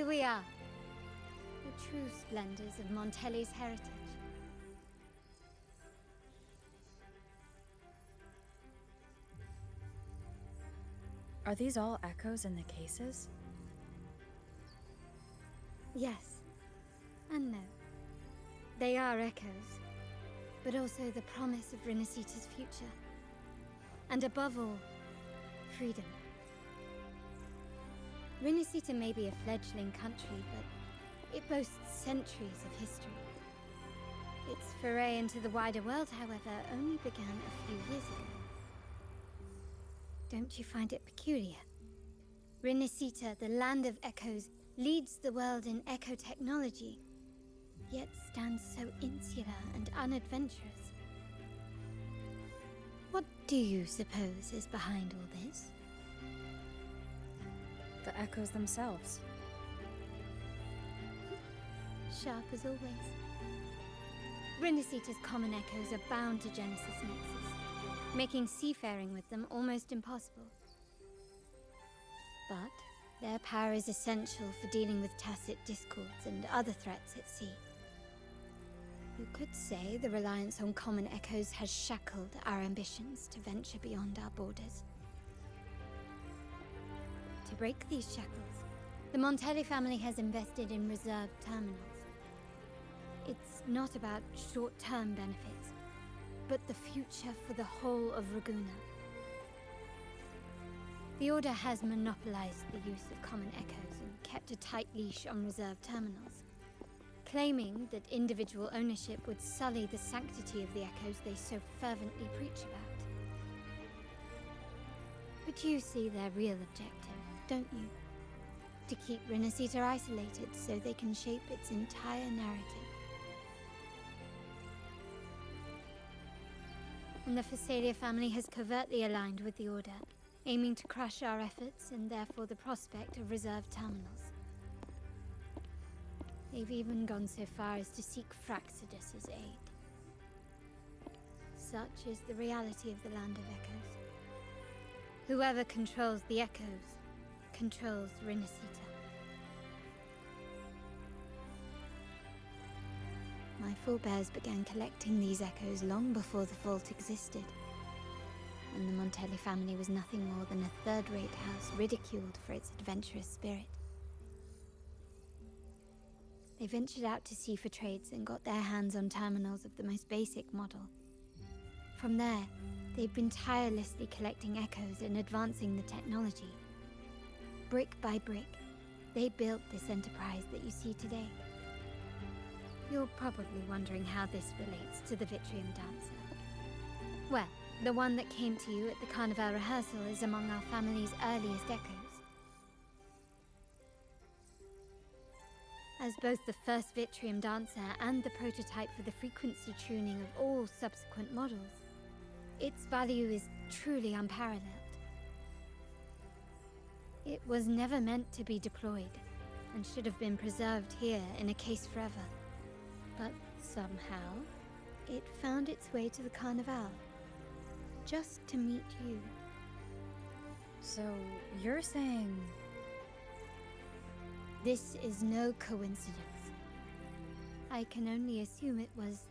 here we are. The true splendors of Montelli's heritage. Are these all echoes in the cases? Yes. And no. They are echoes, but also the promise of Renacita's future. And above all, freedom. Renacita may be a fledgling country, but it boasts centuries of history. Its foray into the wider world, however, only began a few years ago. Don't you find it peculiar? Renacita, the land of echoes, leads the world in echo technology, yet stands so insular and unadventurous. What do you suppose is behind all this? The echoes themselves. Sharp as always. Renacita's common echoes are bound to Genesis nexus, making seafaring with them almost impossible. But their power is essential for dealing with tacit discords and other threats at sea. You could say the reliance on common echoes has shackled our ambitions to venture beyond our borders. To break these shackles, the Montelli family has invested in reserved terminals. It's not about short-term benefits, but the future for the whole of Raguna. The Order has monopolized the use of common echoes and kept a tight leash on reserved terminals, claiming that individual ownership would sully the sanctity of the echoes they so fervently preach about. But you see their real objective, don't you? To keep Renacita isolated so they can shape its entire narrative. And the Phasalia family has covertly aligned with the Order, aiming to crush our efforts and therefore the prospect of reserved terminals. They've even gone so far as to seek Fraxidus's aid. Such is the reality of the Land of Echoes. Whoever controls the Echoes controls Renacita. My forebears began collecting these echoes long before the vault existed, and the Montelli family was nothing more than a third-rate house ridiculed for its adventurous spirit. They ventured out to sea for trades and got their hands on terminals of the most basic model. From there, they've been tirelessly collecting echoes and advancing the technology. Brick by brick, they built this enterprise that you see today. You're probably wondering how this relates to the Vitrium Dancer. Well, the one that came to you at the Carnival rehearsal is among our family's earliest echoes. As both the first Vitrium Dancer and the prototype for the frequency tuning of all subsequent models, its value is truly unparalleled. It was never meant to be deployed, and should have been preserved here in a case forever. But somehow, it found its way to the Carnival, just to meet you. So, you're saying... This is no coincidence. I can only assume it was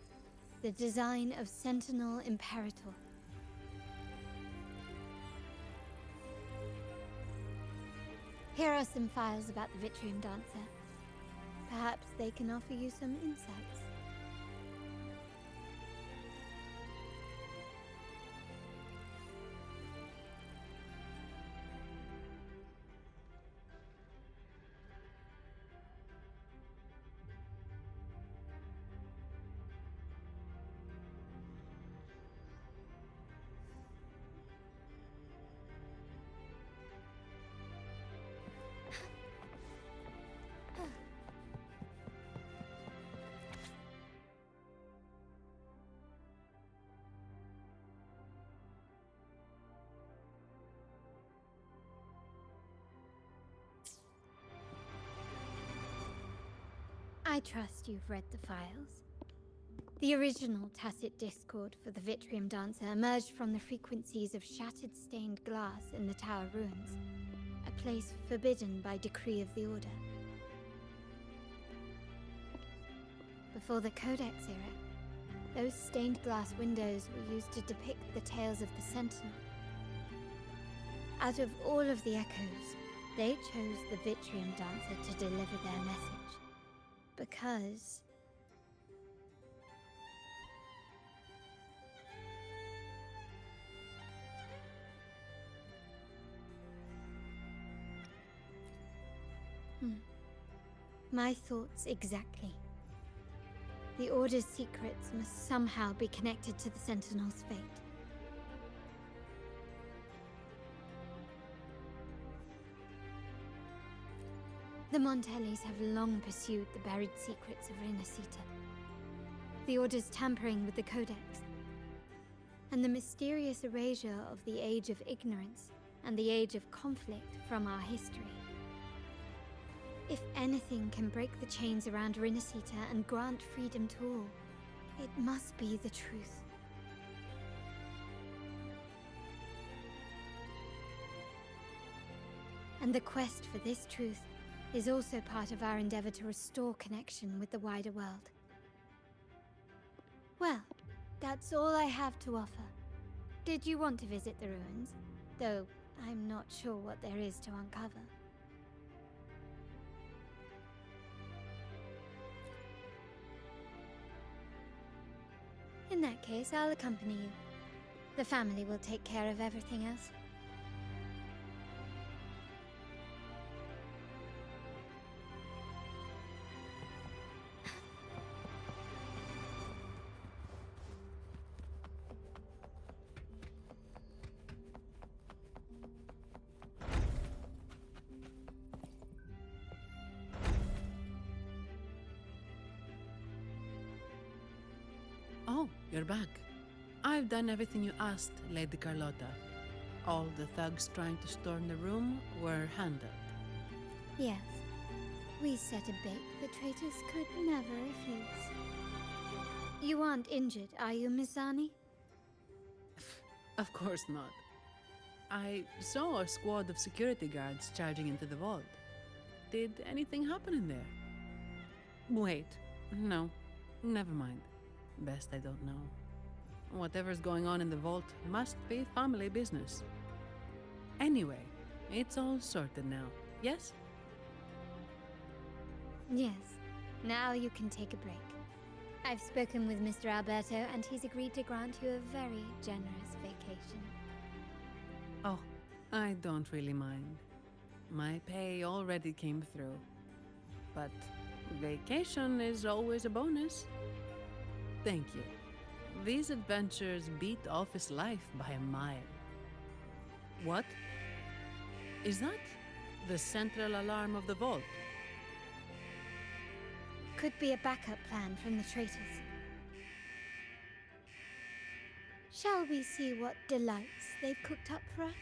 the design of Sentinel Imperator. Here are some files about the Vitrium Dancer. Perhaps they can offer you some insights. I trust you've read the files. The original tacit discord for the Vitrium Dancer emerged from the frequencies of shattered stained glass in the tower ruins, a place forbidden by decree of the Order. before the Codex era, those stained glass windows were used to depict the tales of the Sentinel. Out of all of the echoes, they chose the Vitrium Dancer to deliver their message. Because... My thoughts exactly. The Order's secrets must somehow be connected to the Sentinel's fate. The Montellis have long pursued the buried secrets of Renacita. The Order's tampering with the Codex, and the mysterious erasure of the Age of Ignorance and the Age of Conflict from our history. If anything can break the chains around Renacita and grant freedom to all, it must be the truth. And the quest for this truth is also part of our endeavor to restore connection with the wider world. Well, that's all I have to offer. Did you want to visit the ruins? Though I'm not sure what there is to uncover. In that case, I'll accompany you. The family will take care of everything else. Oh, you're back. I've done everything you asked, Lady Carlotta. All the thugs trying to storm the room were handled. Yes. We set a bait the traitors could never refuse. You aren't injured, are you, Miss Zani? Of course not. I saw a squad of security guards charging into the vault. Did anything happen in there? Wait, no, never mind. Best I don't know. Whatever's going on in the vault must be family business. Anyway, it's all sorted now, yes? Yes. Now you can take a break. I've spoken with Mr. Alberto, and he's agreed to grant you a very generous vacation. Oh, I don't really mind. My pay already came through. But vacation is always a bonus. Thank you. These adventures beat office life by a mile. What? Is that the central alarm of the vault? Could be a backup plan from the traitors. Shall we see what delights they've cooked up for us?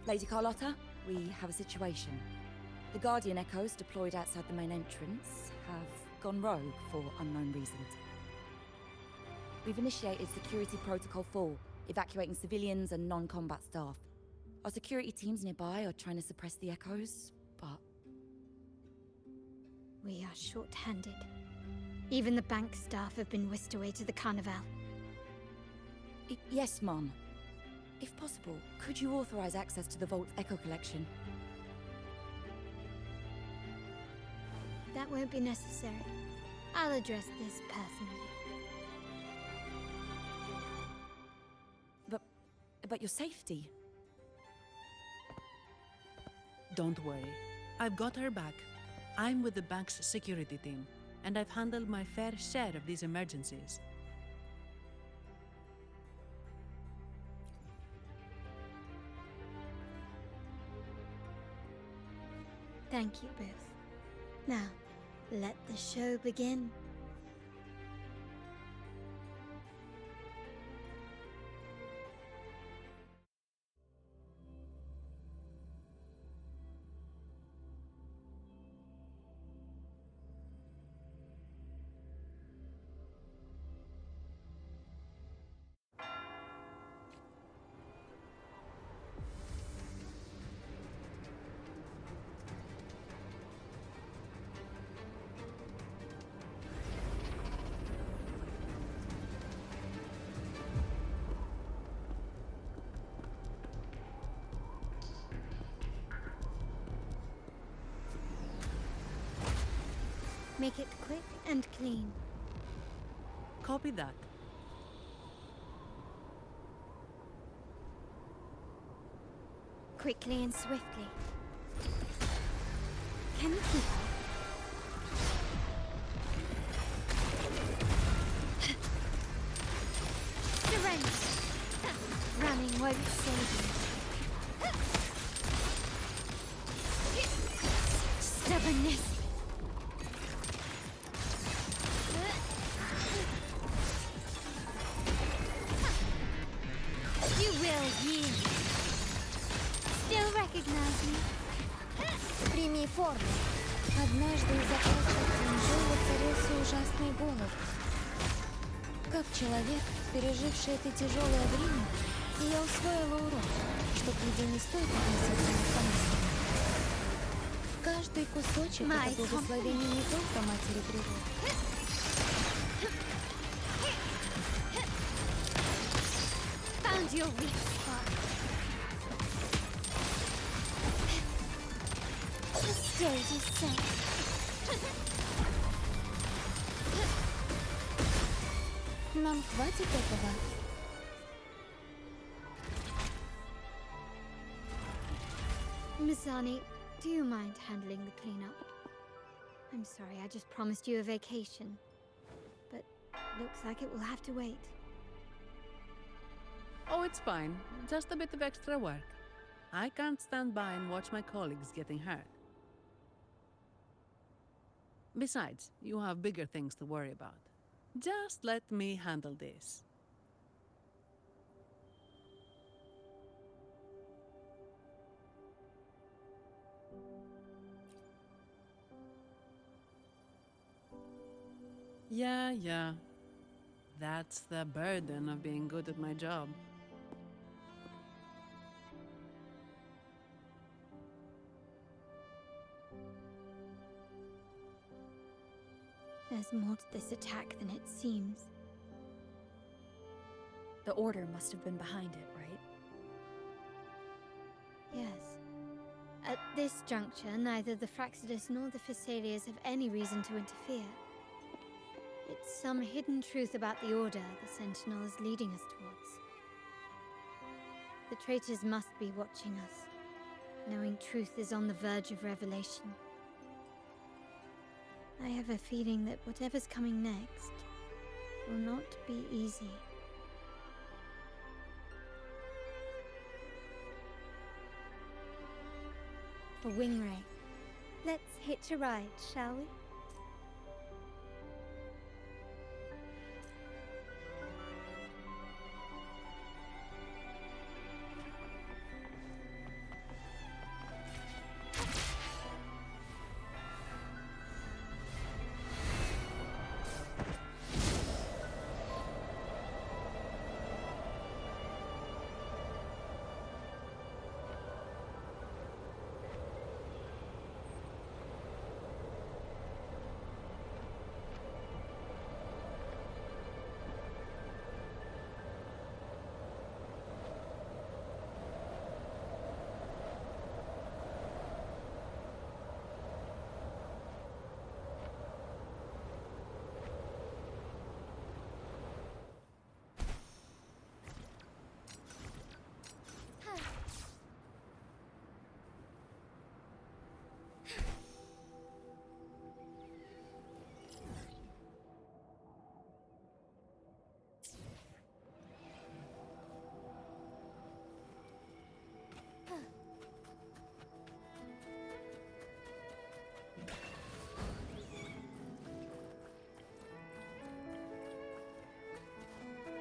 Lady Carlotta, we have a situation. The Guardian Echoes deployed outside the main entrance have gone rogue for unknown reasons. We've initiated Security Protocol 4, evacuating civilians and non-combat staff. Our security teams nearby are trying to suppress the Echoes, but... We are short-handed. Even the bank staff have been whisked away to the Carnival. Yes, Mum. If possible, could you authorize access to the Vault's Echo collection? That won't be necessary. I'll address this personally. But your safety? Don't worry. I've got her back. I'm with the bank's security team, and I've handled my fair share of these emergencies. Thank you both. Now, let the show begin. Make it quick and clean. Copy that. Quickly and swiftly. Can you keep up? Surrender. Running won't save you. Stubbornness. You will yield. Still recognize me? Прими форму. Однажды из-за прошлых Тинжоу воцарился ужасный голод. Как человек, переживший это тяжелое время, я усвоила урок, что к еде не стоит относиться легкомысленно. Каждый кусочек — это благословение не только матери природы. Found your weak spot. The stage is set. Нам хватит этого? Misani, do you mind handling the cleanup? I'm sorry, I just promised you a vacation. But looks like it will have to wait. Oh, it's fine. Just a bit of extra work. I can't stand by and watch my colleagues getting hurt. Besides, you have bigger things to worry about. Just let me handle this. Yeah. That's the burden of being good at my job. There's more to this attack than it seems. The Order must have been behind it, right? Yes. At this juncture, neither the Fraxidus nor the Phassalias have any reason to interfere. It's some hidden truth about the Order the Sentinel is leading us towards. The traitors must be watching us, knowing truth is on the verge of revelation. I have a feeling that whatever's coming next will not be easy. A wing ray. Let's hitch a ride, shall we?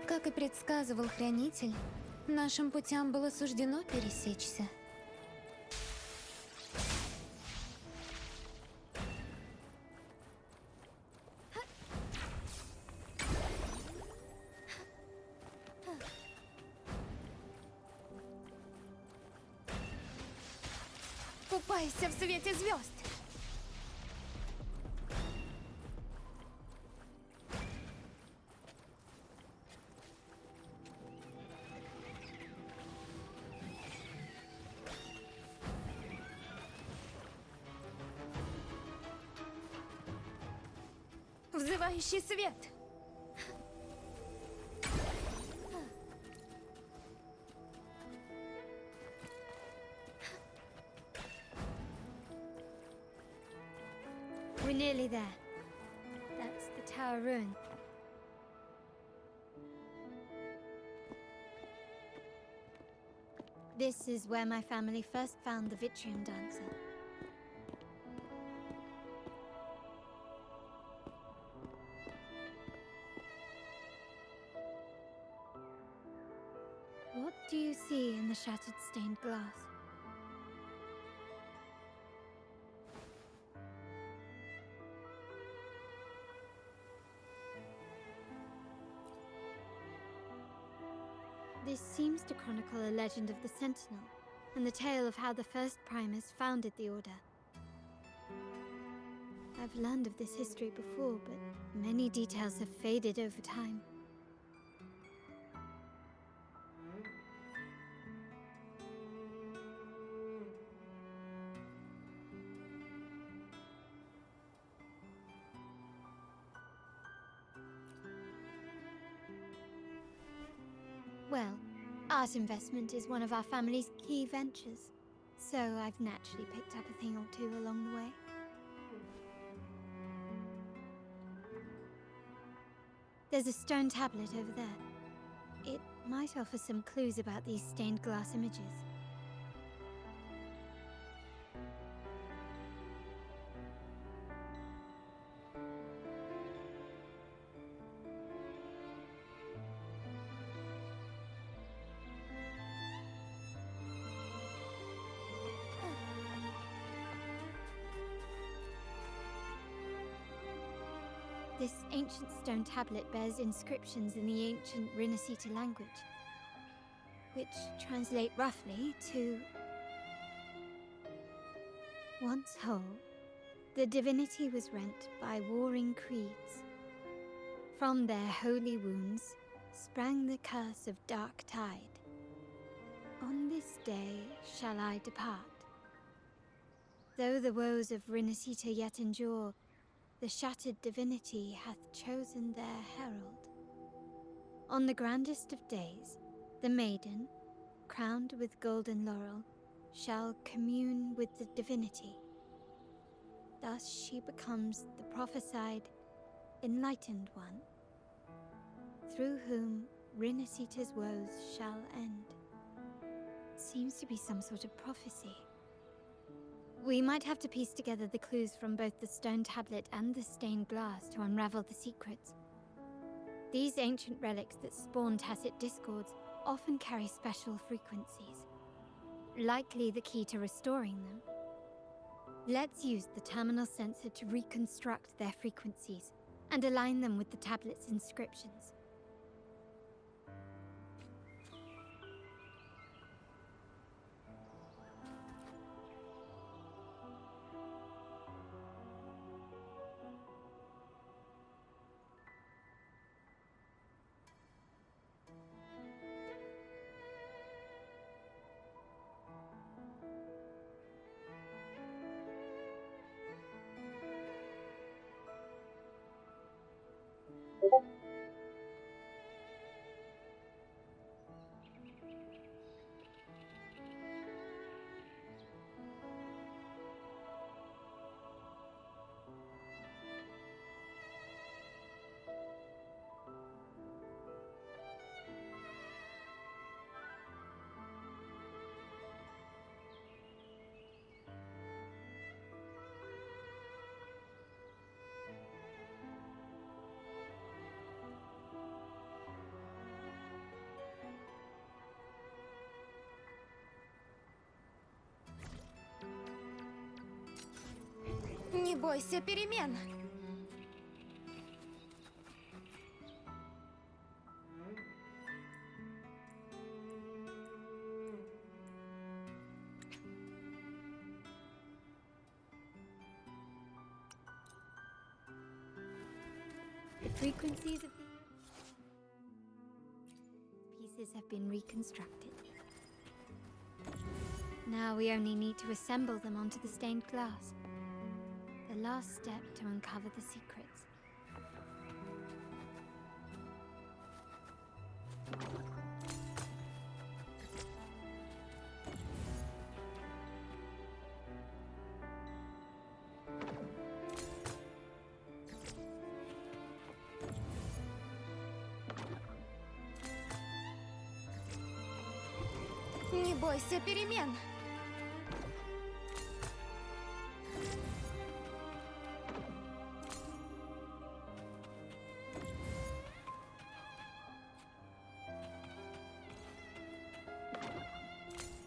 Как и предсказывал Хранитель, нашим путям было суждено пересечься. Купайся в свете звезд! Взывающий свет! We're nearly there. That's the tower ruin. This is where my family first found the Vitrium dancer. What do you see in the shattered stained glass? This seems to chronicle a legend of the Sentinel, and the tale of how the first Primus founded the Order. I've learned of this history before, but many details have faded over time. Well, art investment is one of our family's key ventures, so I've naturally picked up a thing or two along the way. There's a stone tablet over there. It might offer some clues about these stained glass images. This ancient stone tablet bears inscriptions in the ancient Rinascita language, which translate roughly to... Once whole, the divinity was rent by warring creeds. From their holy wounds sprang the curse of dark tide. On this day shall I depart. Though the woes of Rinascita yet endure, the shattered divinity hath chosen their herald. On the grandest of days, the maiden, crowned with golden laurel, shall commune with the divinity. Thus she becomes the prophesied, enlightened one, through whom Rinascita's woes shall end. Seems to be some sort of prophecy. We might have to piece together the clues from both the stone tablet and the stained glass to unravel the secrets. These ancient relics that spawn tacit discords often carry special frequencies, likely the key to restoring them. Let's use the terminal sensor to reconstruct their frequencies and align them with the tablet's inscriptions. Не бойся перемен! The frequencies of the pieces have been reconstructed. Now we only need to assemble them onto the stained glass. The last step to uncover the secrets. Не бойся перемен.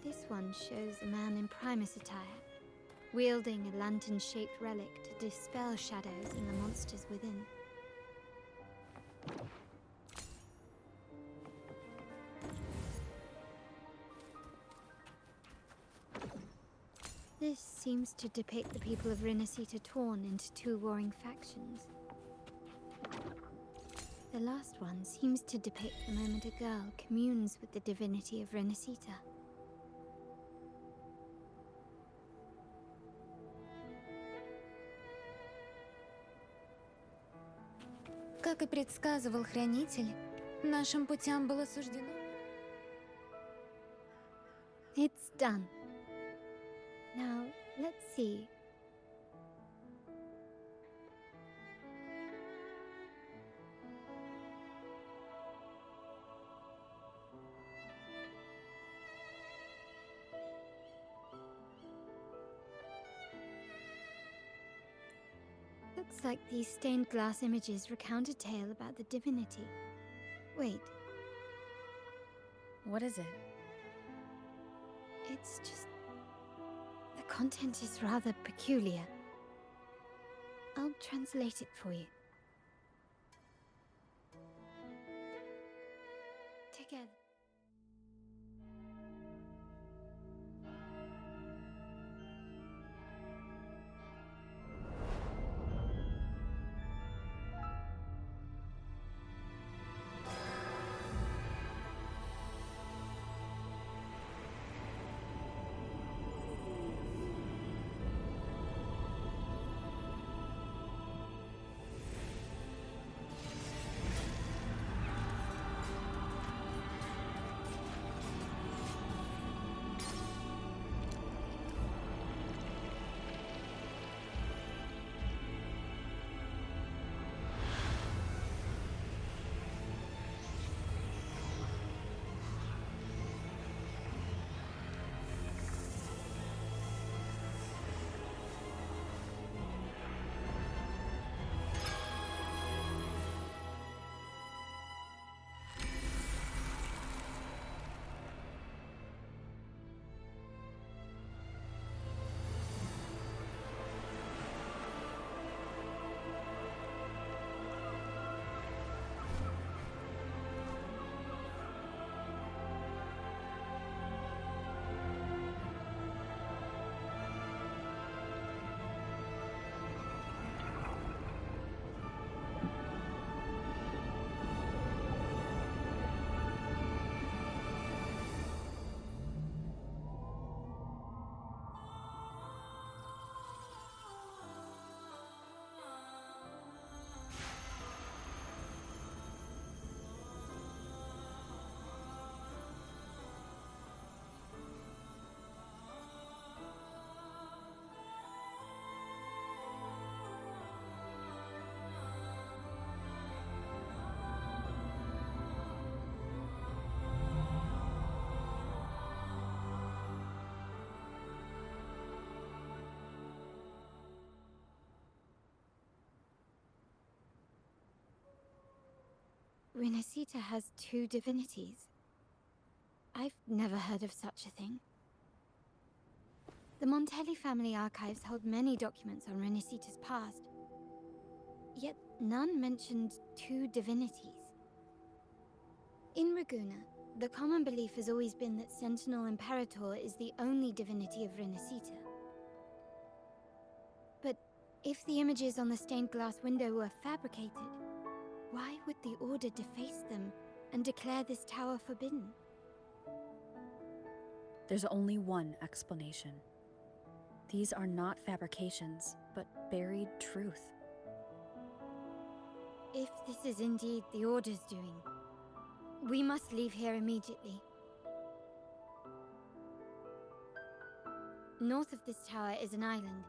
This one shows a man in Primus attire, wielding a lantern-shaped relic to dispel shadows and the monsters within. This seems to depict the people of Rinascita torn into two warring factions. The last one seems to depict the moment a girl communes with the divinity of Rinascita. Как и предсказывал Хранитель, нашим путям было суждено. It's done. Now, let's see. Looks like these stained glass images recount a tale about the divinity. Wait, What is it? it's just... the content is rather peculiar. I'll translate it for you. Together. Rinascita has two divinities. I've never heard of such a thing. The Montelli family archives hold many documents on Rinascita's past, yet none mentioned two divinities. In Raguna, the common belief has always been that Sentinel Imperator is the only divinity of Rinascita. But if the images on the stained glass window were fabricated, why would the Order deface them and declare this tower forbidden? There's only one explanation. These are not fabrications, but buried truth. If this is indeed the Order's doing, we must leave here immediately. North of this tower is an island.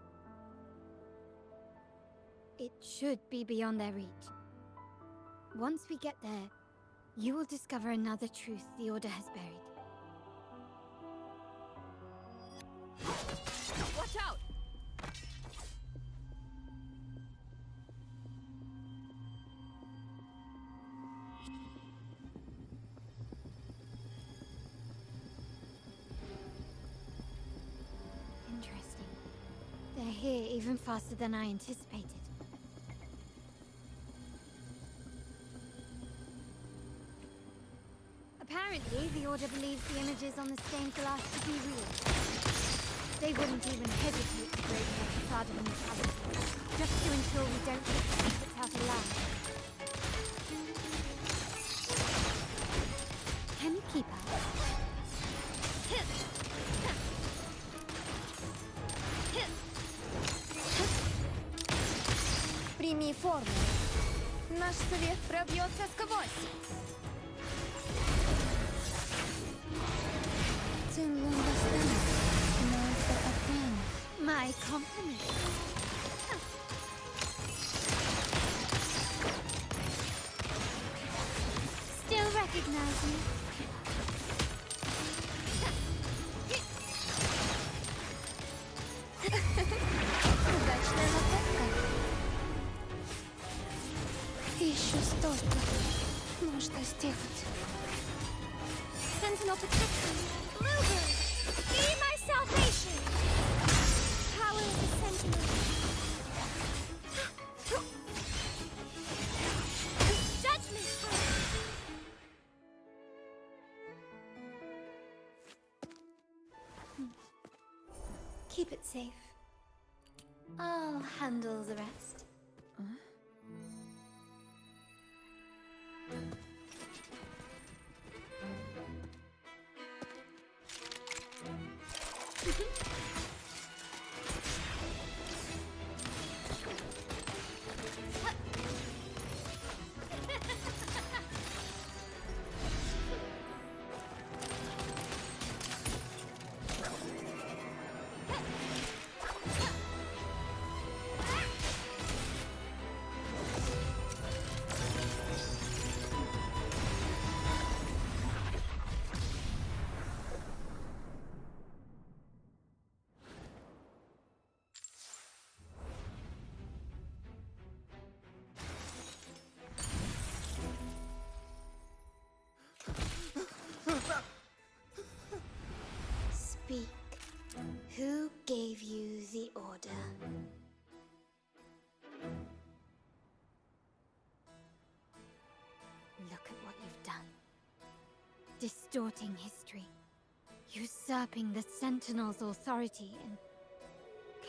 It should be beyond their reach. Once we get there, you will discover another truth the Order has buried. Watch out! Interesting. They're here even faster than I anticipated. Apparently, the Order believes the images on the stained glass to be real. They wouldn't even hesitate to break their facade of neutrality, just to ensure we don't get the secrets out alive. Can you keep up? Прими форму. Наш свет пробьется сквозь. Цинлун восстанет. Монстр отменит. My compliments. Still recognize me? Удачная находка. Еще столько. Ну что сделать? Sentinel protection. Movers! Be my salvation! Power of the Sentinel. Judgment power! Keep it safe. I'll handle the rest. Speak. Who gave you the order? Look at what you've done. Distorting history. Usurping the Sentinel's authority and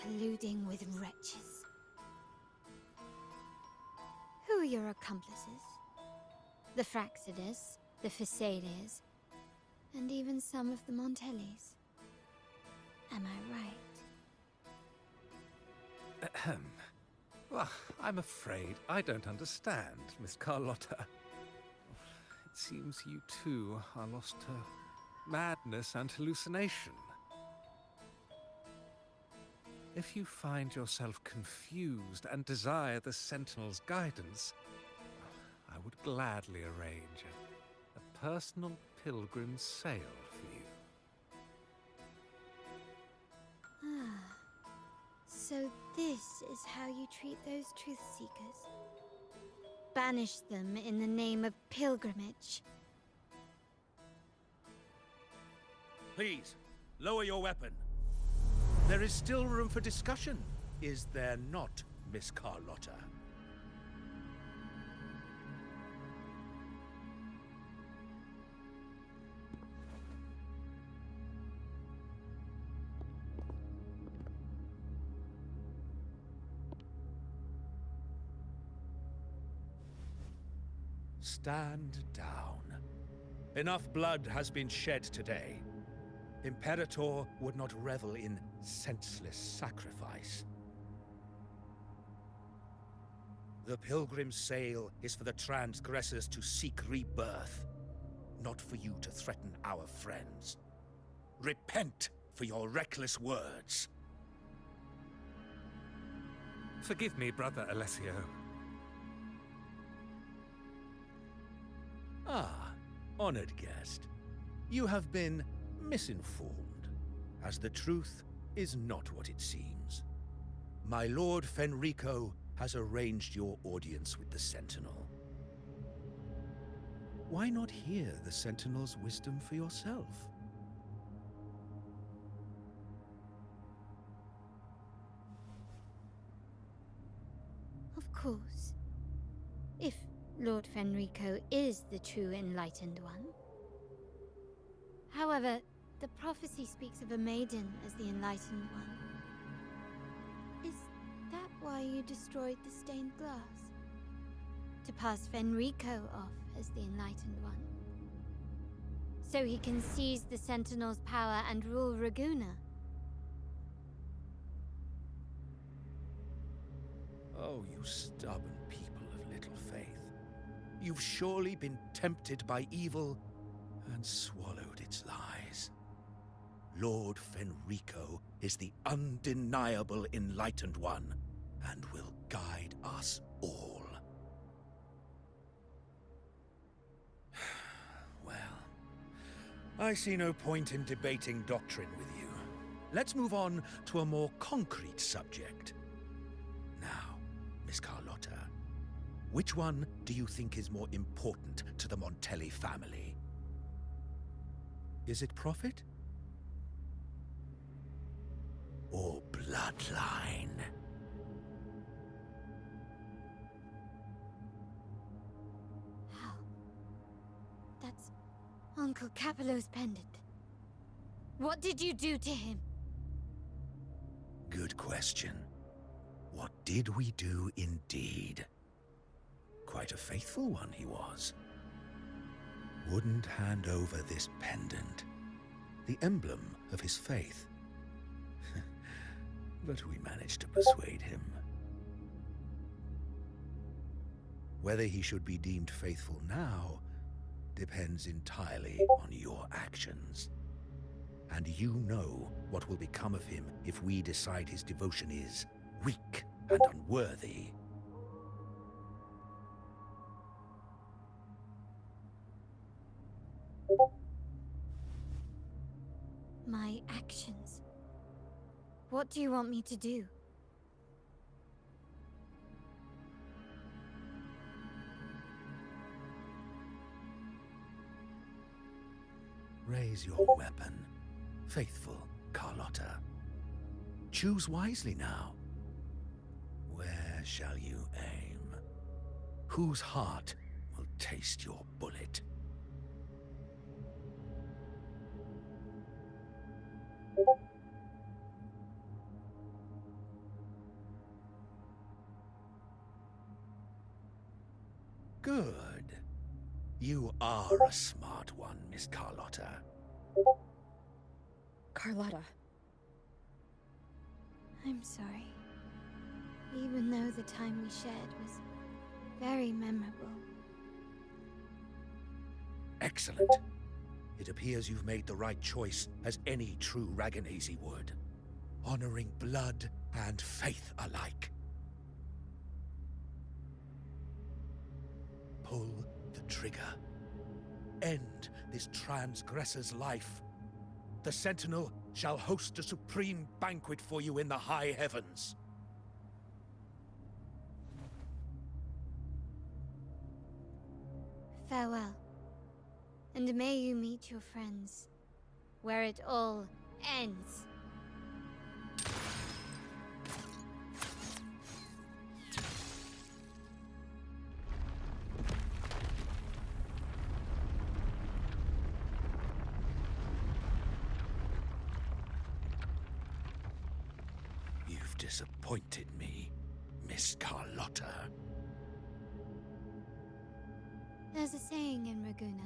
colluding with wretches. Who are your accomplices? The Fraxidus, the Facades, and even some of the Montellis. Am I right? Ahem. Well, I'm afraid I don't understand, Miss Carlotta. It seems you too are lost to madness and hallucination. If you find yourself confused and desire the Sentinel's guidance, I would gladly arrange a personal pilgrim's sail for you. So this is how you treat those truth seekers? Banish them in the name of pilgrimage. Please, lower your weapon. There is still room for discussion, is there not, Miss Carlotta? Stand down. Enough blood has been shed today. Imperator would not revel in senseless sacrifice. The pilgrim's sail is for the transgressors to seek rebirth, not for you to threaten our friends. Repent for your reckless words. Forgive me, Brother Alessio. Ah, honored guest. You have been misinformed, as the truth is not what it seems. My Lord Fenrico has arranged your audience with the Sentinel. Why not hear the Sentinel's wisdom for yourself? Of course. If Lord Fenrico is the true Enlightened One. However, the prophecy speaks of a maiden as the Enlightened One. Is that why you destroyed the stained glass? To pass Fenrico off as the Enlightened One? So he can seize the Sentinel's power and rule Raguna? Oh, you stubborn people of little faith. You've surely been tempted by evil and swallowed its lies. Lord Fenrico is the undeniable Enlightened One and will guide us all. Well, I see no point in debating doctrine with you. Let's move on to a more concrete subject. Now, Miss Carlotta, which one do you think is more important to the Montelli family? Is it profit? Or bloodline? How? That's Uncle Capello's pendant. What did you do to him? Good question. What did we do indeed? Quite a faithful one he was. Wouldn't hand over this pendant, the emblem of his faith. But we managed to persuade him. Whether he should be deemed faithful now depends entirely on your actions. And you know what will become of him if we decide his devotion is weak and unworthy. My actions. What do you want me to do? Raise your weapon, faithful Carlotta. Choose wisely now. Where shall you aim? Whose heart will taste your bullet? Good. You are a smart one, Miss Carlotta. Carlotta. I'm sorry. Even though the time we shared was very memorable. Excellent. It appears you've made the right choice, as any true Raganazi would. Honoring blood and faith alike. Pull the trigger. End this transgressor's life. The Sentinel shall host a supreme banquet for you in the high heavens. Farewell. And may you meet your friends, where it all ends. You've disappointed me, Miss Carlotta. There's a saying in Raguna.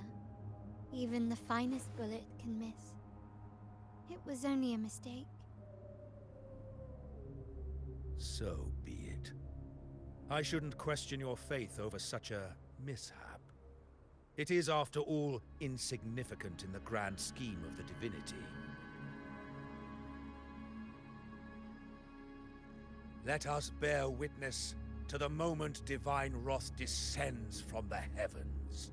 Even the finest bullet can miss. It was only a mistake. So be it. I shouldn't question your faith over such a mishap. It is, after all, insignificant in the grand scheme of the divinity. Let us bear witness to the moment divine wrath descends from the heavens.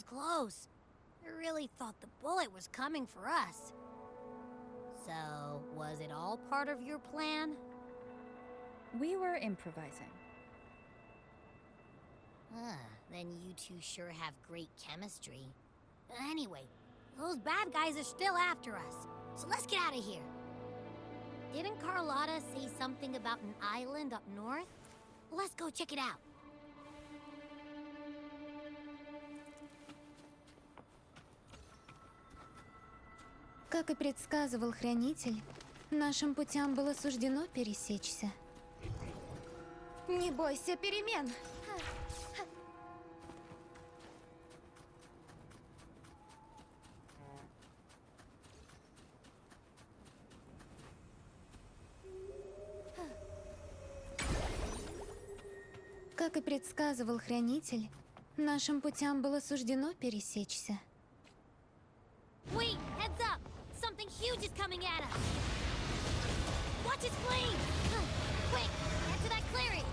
close. I really thought the bullet was coming for us. So, was it all part of your plan? We were improvising. Then you two sure have great chemistry. Anyway, those bad guys are still after us, so let's get out of here. Didn't Carlotta say something about an island up north? Let's go check it out. Как и предсказывал Хранитель, нашим путям было суждено пересечься. Не бойся перемен! Как и предсказывал Хранитель, нашим путям было суждено пересечься. Wait, heads up! Something huge is coming at us! Watch its flame! Quick, get to that clearing!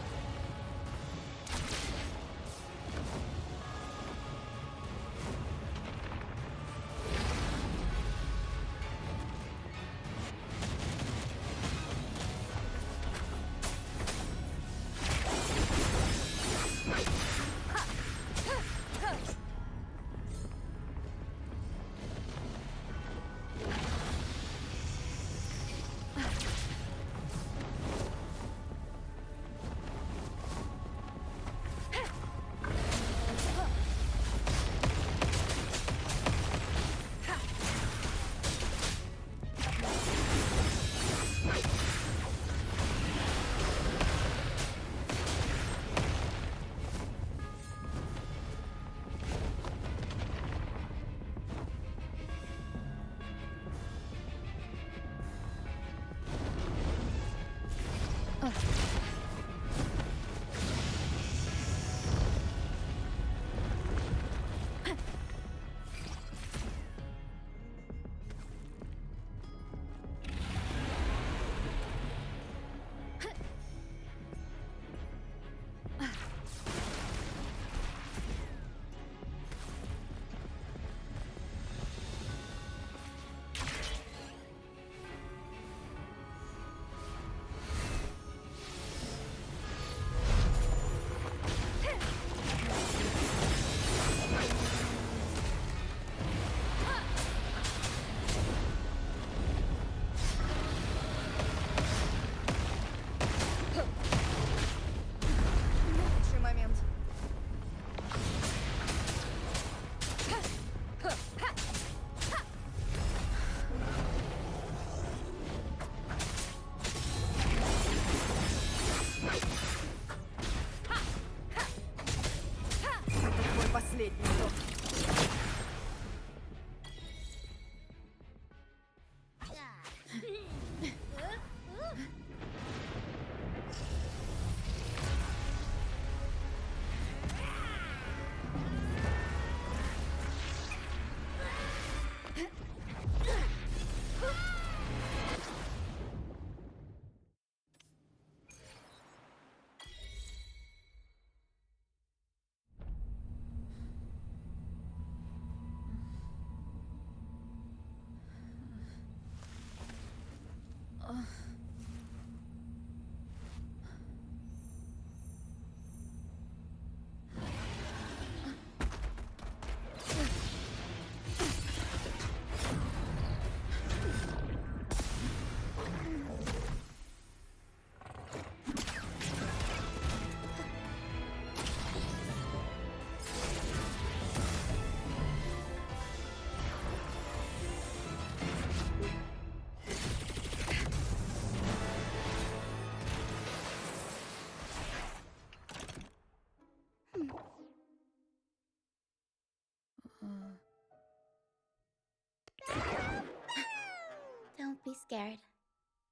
Don't be scared.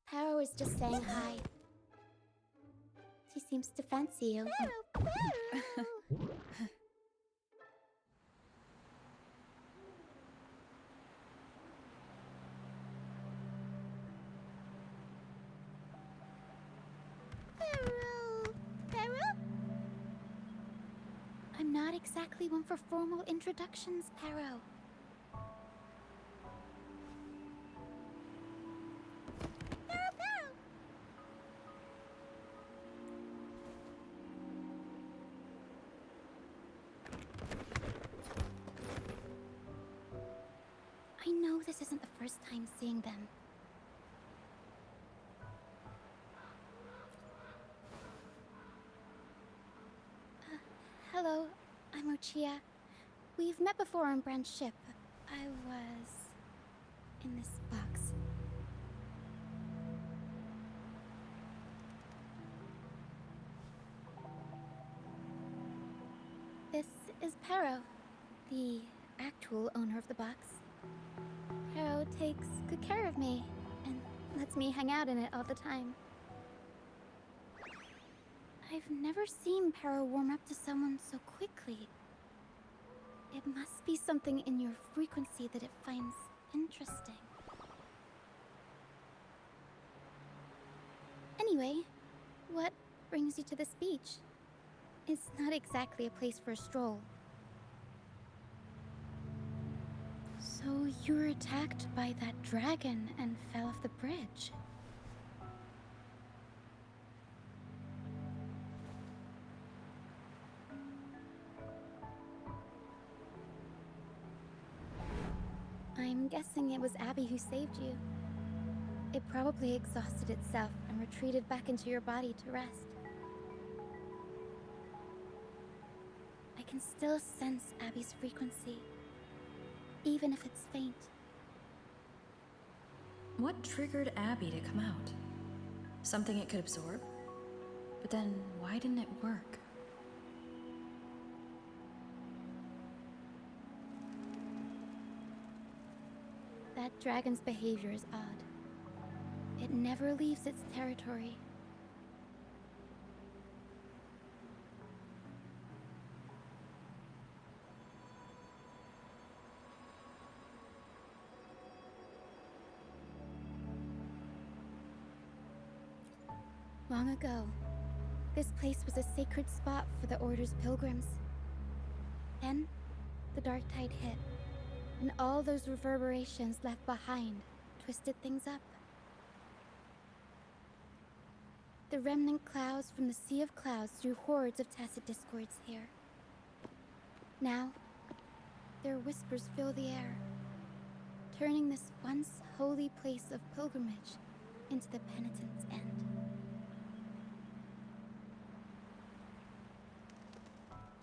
Taro was just saying hi. She seems to fancy you. I'm not not exactly one for formal introductions, Pero. I know this isn't the first time seeing them. Hello, I'm Ochia. We've met before on Brand's ship. I was in this box. This is Pero, the actual owner of the box. Pero takes good care of me and lets me hang out in it all the time. I've never seen Pero warm up to someone so quickly. It must be something in your frequency that it finds interesting. Anyway, what brings you to this beach? It's not exactly a place for a stroll. So you were attacked by that dragon and fell off the bridge. I'm guessing it was Abby who saved you. It probably exhausted itself and retreated back into your body to rest. I can still sense Abby's frequency, even if it's faint. What triggered Abby to come out? Something it could absorb? But then, why didn't it work? That dragon's behavior is odd. It never leaves its territory. Long ago, this place was a sacred spot for the Order's pilgrims. Then, the dark tide hit, and all those reverberations left behind twisted things up. The remnant clouds from the Sea of Clouds drew hordes of tacit discords here. Now, their whispers fill the air, turning this once holy place of pilgrimage into the penitent's end.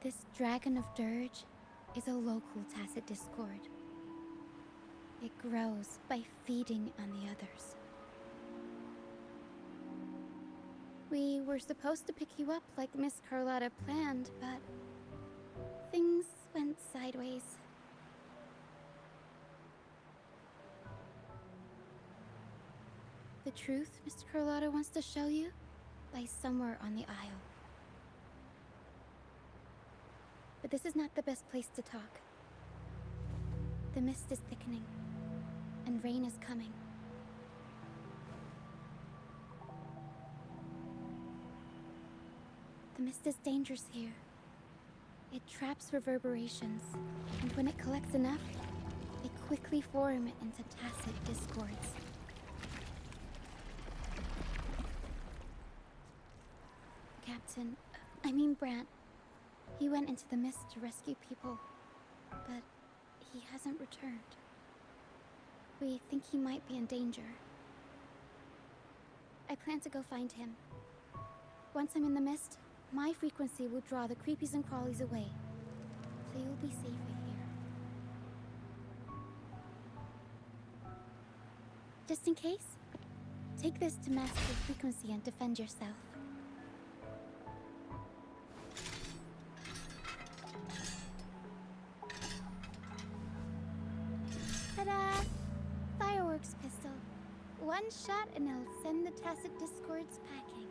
This Dragon of Dirge is a local tacit discord. It grows by feeding on the others. We were supposed to pick you up like Miss Carlotta planned, but things went sideways. The truth Mr. Carlotta wants to show you lies somewhere on the Isle. But this is not the best place to talk. The mist is thickening, and rain is coming. The mist is dangerous here. It traps reverberations, and when it collects enough, they quickly form into tacit discords. Brant. He went into the mist to rescue people, but he hasn't returned. We think he might be in danger. I plan to go find him. Once I'm in the mist, my frequency will draw the creepies and crawlies away, so you'll be safer here. Just in case, take this to mask your frequency and defend yourself. Ta-da! Fireworks pistol. One shot and it'll send the tacit discords packing.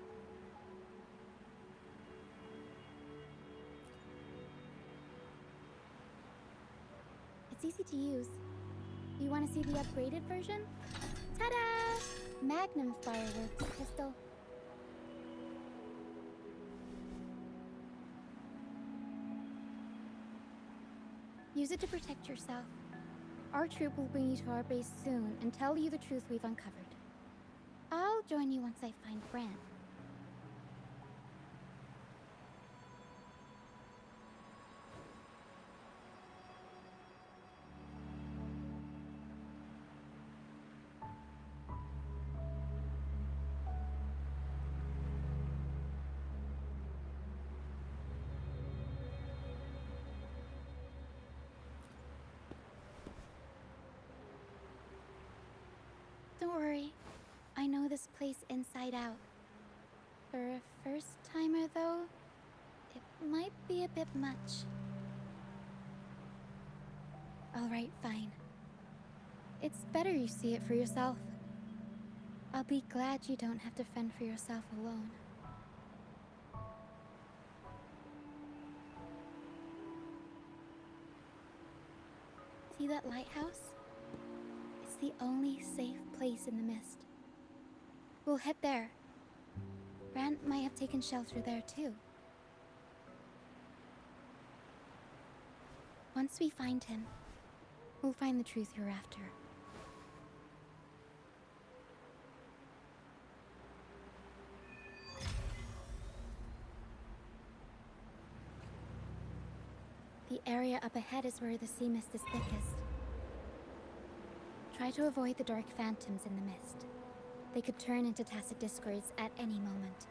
It's easy to use. You want to see the upgraded version? Ta-da! Magnum fireworks pistol. Use it to protect yourself. Our troop will bring you to our base soon and tell you the truth we've uncovered. I'll join you once I find Bran. Don't worry. I know this place inside out. For a first-timer, though, it might be a bit much. Alright, fine. It's better you see it for yourself. I'll be glad you don't have to fend for yourself alone. See that lighthouse? It's the only safe place in the mist. We'll head there. Brant might have taken shelter there too. Once we find him, we'll find the truth you're after. The area up ahead is where the sea mist is thickest. Try to avoid the dark phantoms in the mist. They could turn into tacit discords at any moment.